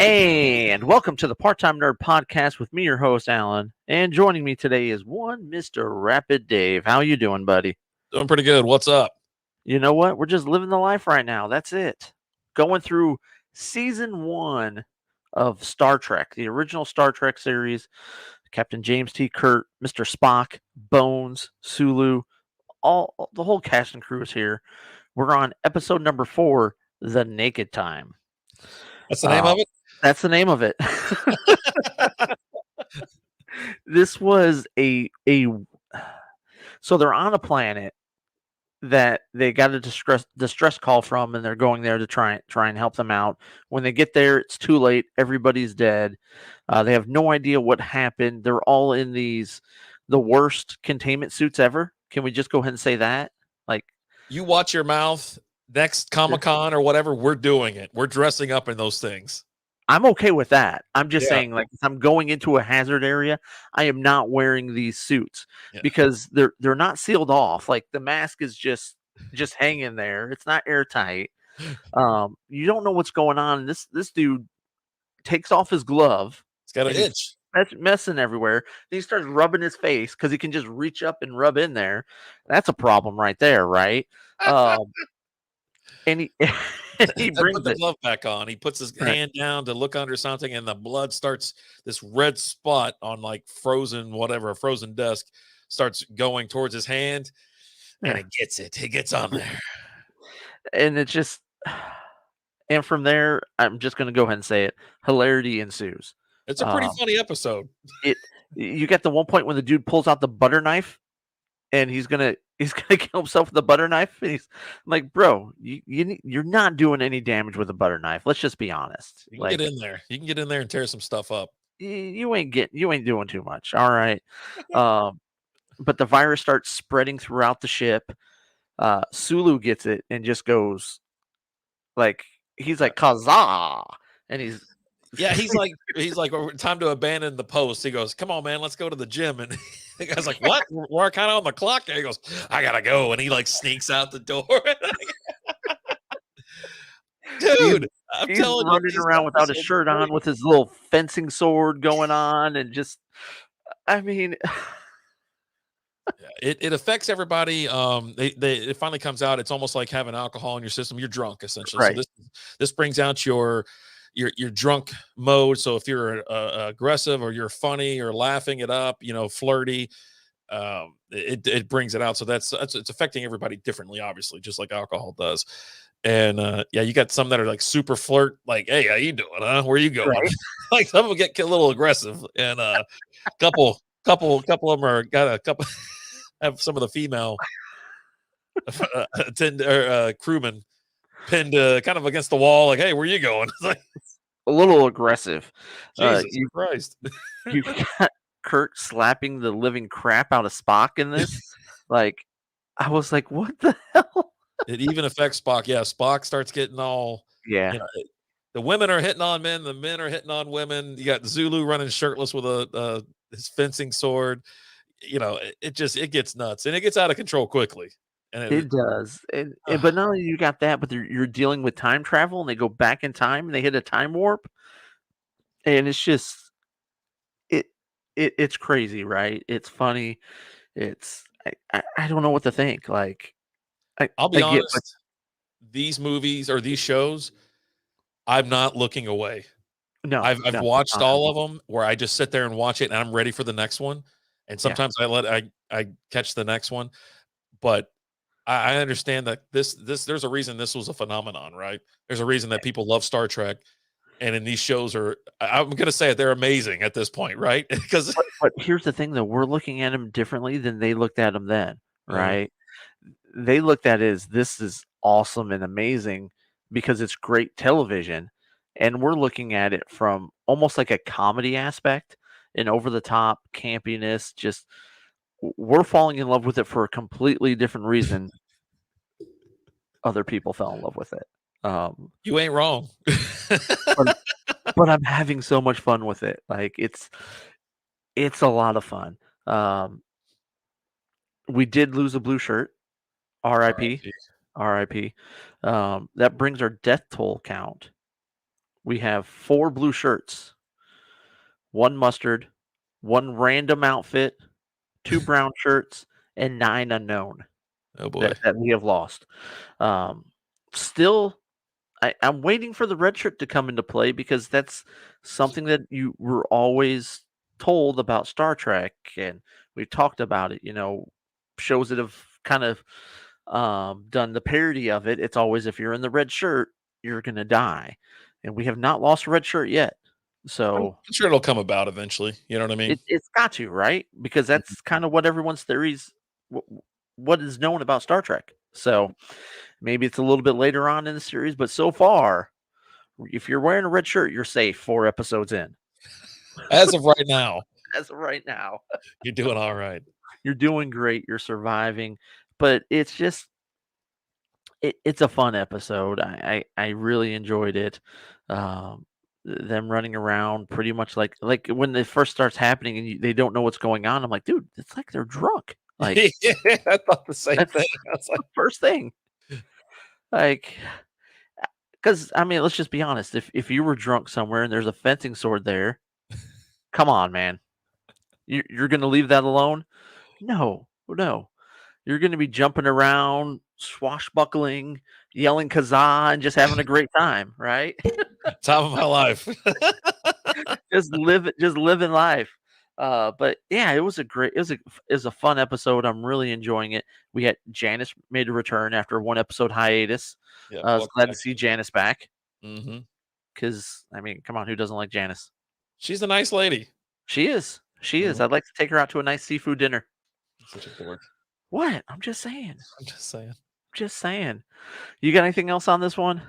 And welcome to the Part-Time Nerd Podcast with me, your host, Alan. And joining me today is one Mr. Rapid Dave. How you doing, buddy? Doing pretty good. What's up? You know what? We're just living the life right now. That's it. Going through season 1 of Star Trek, the original Star Trek series. Captain James T. Kirk, Mr. Spock, Bones, Sulu, all the whole cast and crew is here. We're on episode number 4, The Naked Time. That's the name of it? That's the name of it. This was so they're on a planet that they got a distress call from, and they're going there to try and help them out. When they get there, it's too late. Everybody's dead. They have no idea what happened. They're all in the worst containment suits ever. Can we just go ahead and say that? Like, you watch your mouth. Next Comic-Con or whatever, we're doing it. We're dressing up in those things. I'm okay with that. I'm just saying, like, if I'm going into a hazard area, I am not wearing these suits because they're not sealed off. Like, the mask is just hanging there. It's not airtight. You don't know what's going on. This dude takes off his glove. It's got an itch. That's messing everywhere. Then he starts rubbing his face because he can just reach up and rub in there. That's a problem right there, right? And he brings put the glove back on. He puts his hand down to look under something, and the blood starts, this red spot on like frozen desk starts going towards his hand, and it gets it. It gets on there. And it's just, and from there, I'm just going to go ahead and say it. Hilarity ensues. It's a pretty funny episode. You get the one point when the dude pulls out the butter knife, and he's gonna kill himself with the butter knife. And he's like, "Bro, you're not doing any damage with a butter knife. Let's just be honest. You can get in there. You can get in there and tear some stuff up. You ain't doing too much. All right." But the virus starts spreading throughout the ship. Sulu gets it and just goes like, he's like, "Kazaa," and he's like, time to abandon the post. He goes, "Come on, man, let's go to the gym." And the guy's like, "What? We're kind of on the clock there." He goes, "I gotta go," and he like sneaks out the door. Dude, he's running around without a shirt on with his little fencing sword going on, and just, I mean, it affects everybody. It finally comes out. It's almost like having alcohol in your system. You're drunk essentially. Right. So this brings out your drunk mode. So if you're aggressive or you're funny or laughing it up, flirty, it brings it out. So that's it's affecting everybody differently, obviously, just like alcohol does. And you got some that are like super flirt, like, "Hey, how you doing? Huh? Where you going?" Right. Like some of them get a little aggressive, and couple of them are got a couple have some of the female crewmen pinned kind of against the wall, like, "Hey, where you going?" Like, a little aggressive. Jesus Christ. You got Kirk slapping the living crap out of Spock in this. Like, I was like, what the hell? It even affects Spock. Yeah, Spock starts getting all, the women are hitting on men, the men are hitting on women. You got Zulu running shirtless with his fencing sword. It gets nuts, and it gets out of control quickly. And it does. But not only you got that, but you're dealing with time travel, and they go back in time, and they hit a time warp, and it's just it's crazy, right? It's funny. It's I don't know what to think. Like, I'll be honest, these movies or these shows, I'm not looking away. No, I've watched all of them where I just sit there and watch it, and I'm ready for the next one. And sometimes I catch the next one, but I understand that there's a reason this was a phenomenon, right? There's a reason that people love Star Trek, and in these shows I'm going to say it, they're amazing at this point, right? Because but here's the thing, though, we're looking at them differently than they looked at them then, right? They looked at it as, this is awesome and amazing because it's great television, and we're looking at it from almost like a comedy aspect and over the top campiness. Just, we're falling in love with it for a completely different reason. Other people fell in love with it. You ain't wrong. but I'm having so much fun with it. Like, it's a lot of fun. We did lose a blue shirt. R.I.P. R.I.P. That brings our death toll count we have 4 blue shirts, 1 mustard, 1 random outfit, 2 brown shirts, and 9 unknown Oh boy. that we have lost. Um, still, I'm waiting for the red shirt to come into play because that's something that you were always told about Star Trek, and we've talked about it. Shows that have kind of done the parody of it. It's always if you're in the red shirt, you're gonna die, and we have not lost a red shirt yet. I'm So sure it'll come about eventually. You know what I mean? it's got to, right? Because Mhm. that's kind of what everyone's theories, what is known about Star Trek. So maybe it's a little bit later on in the series, but so far, if you're wearing a red shirt, you're safe 4 episodes in. As of right now, As of right now, you're doing all right. you're doing great. You're surviving, but it's just it's a fun episode. I really enjoyed it. Them running around pretty much like when it first starts happening and they don't know what's going on. I'm like, dude, it's like they're drunk. Like Yeah, I thought the same that's thing. I was the like, first thing. Like, because I mean, let's just be honest. If you were drunk somewhere and there's a fencing sword there, come on, man. You're gonna leave that alone? No, no. You're gonna be jumping around, swashbuckling, yelling "Kazaa," and just having a great time, right? time of my life. Just living life. But yeah, it was a fun episode. I'm really enjoying it. We had Janice made a return after a 1 episode hiatus. Yeah, I was welcome glad to back. see Janice back Mhm. because I mean, come on, who doesn't like Janice? She's a nice lady. She is. She is. Mhm. I'd like to take her out to a nice seafood dinner. Such a dork. What? I'm just saying. I'm just saying. Just saying. You got anything else on this one?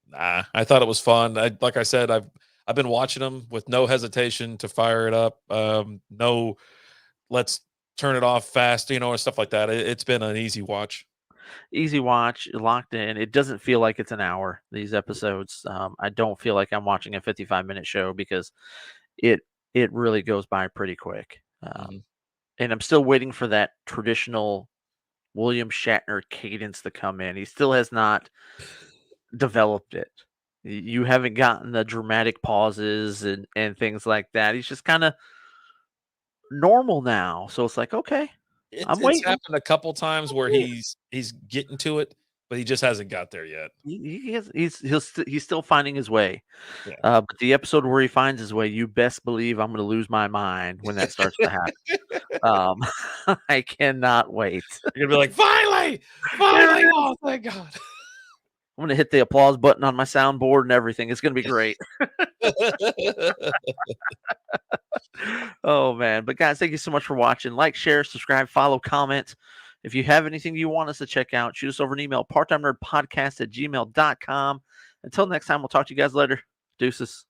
Nah, I thought it was fun. Like I said, I've been watching them with no hesitation to fire it up. No, let's turn it off fast, and stuff like that. It's been an easy watch. Easy watch, locked in. It doesn't feel like it's an hour, these episodes. I don't feel like I'm watching a 55-minute show because it it really goes by pretty quick. Mhm. And I'm still waiting for that traditional William Shatner cadence to come in. He still has not developed it. You haven't gotten the dramatic pauses and things like that. He's just kind of normal now. So it's like, okay, It's I'm it's waiting. happened a couple times where Yeah. he's getting to it, but he just hasn't got there yet. He's still finding his way. Yeah. But the episode where he finds his way, you best believe I'm going to lose my mind when that starts to happen. I cannot wait. You're gonna be like, finally, There it finally! is. Oh, thank God. I'm going to hit the applause button on my soundboard and everything. It's going to be great. Oh man. But guys, thank you so much for watching. Like, share, subscribe, follow, comment. If you have anything you want us to check out, shoot us over an email, parttimenerdpodcast@gmail.com. Until next time, we'll talk to you guys later. Deuces.